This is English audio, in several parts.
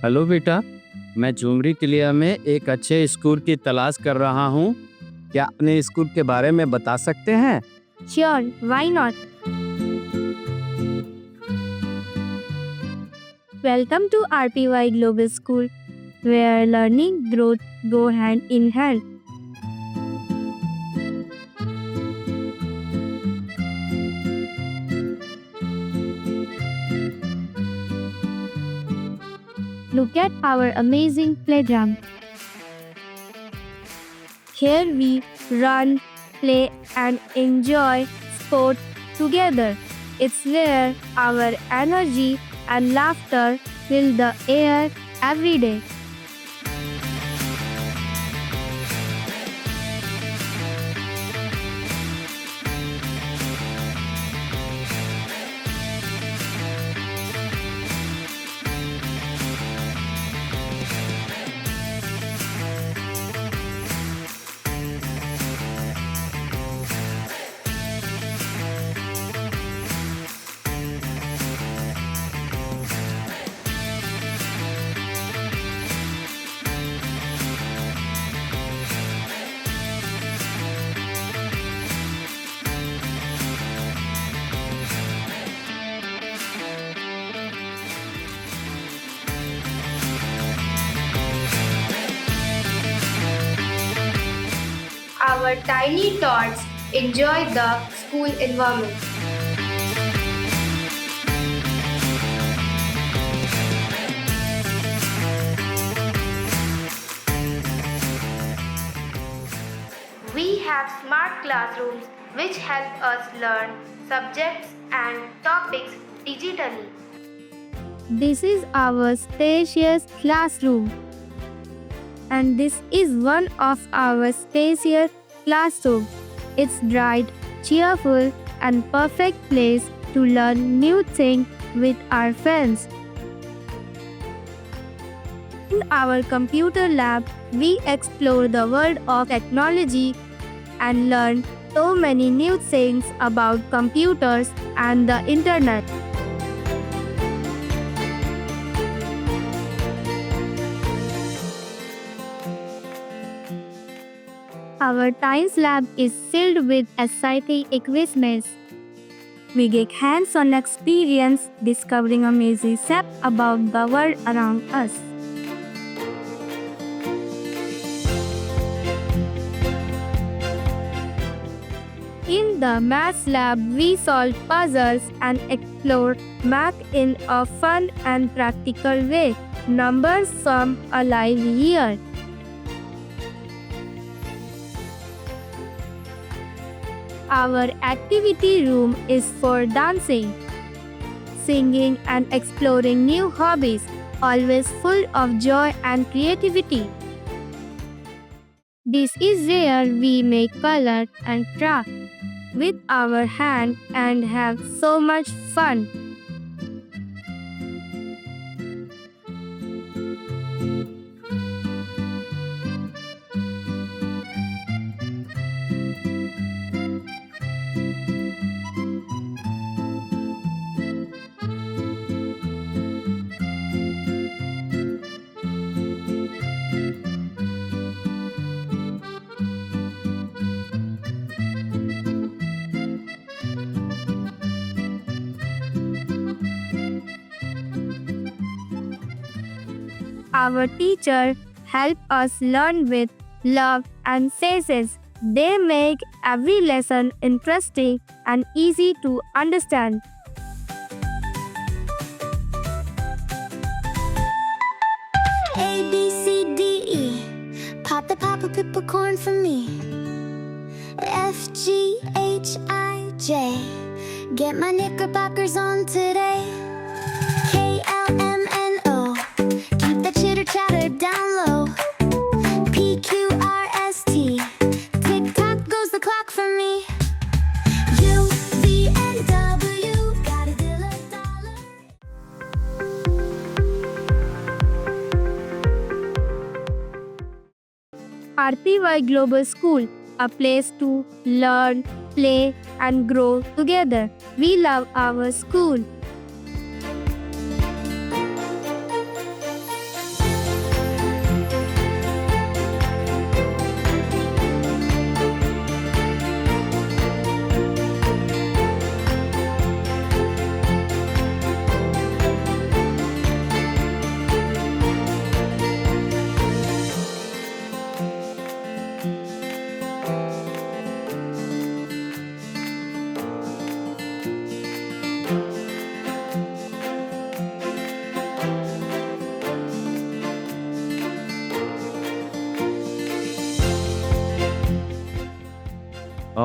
Hello बेटा, मैं झुमरी किलिया में एक अच्छे स्कूल की तलाश कर रहा हूँ। क्या अपने स्कूल के बारे में बता सकते हैं? Sure, why not? Welcome to RPY Global School, where learning growth go hand in hand. Look at our amazing playground. Here we run, play, and enjoy sport together. It's where our energy and laughter fill the air every day. Our tiny tots enjoy the school environment. We have smart classrooms which help us learn subjects and topics digitally. This is our spacious classroom. And this is one of our spacious classrooms. It's bright, cheerful, and perfect place to learn new things with our friends. In our computer lab, we explore the world of technology and learn so many new things about computers and the internet. Our science lab is filled with exciting equipment. We get hands-on experience discovering amazing facts about the world around us. In the math lab, we solve puzzles and explore math in a fun and practical way. Numbers come alive here. Our activity room is for dancing, singing, and exploring new hobbies, always full of joy and creativity. This is where we make color and craft with our hand and have so much fun. Our teachers help us learn with love and faces. They make every lesson interesting and easy to understand. A, B, C, D, E. Pop a peppercorn for me. F, G, H, I, J. Get my knickerbockers on today. K, L, M, N, O. Keep the chitter chatter down low. P, Q, R, S, T. Tick tock goes the clock for me. U, V, and W. Got a dollar. RPY Global School, a place to learn, play, and grow together. We love our school.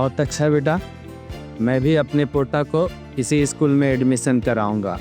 बहुत अच्छा बेटा। मैं भी अपने पोता को इसी school में एडमिशन कराऊंगा।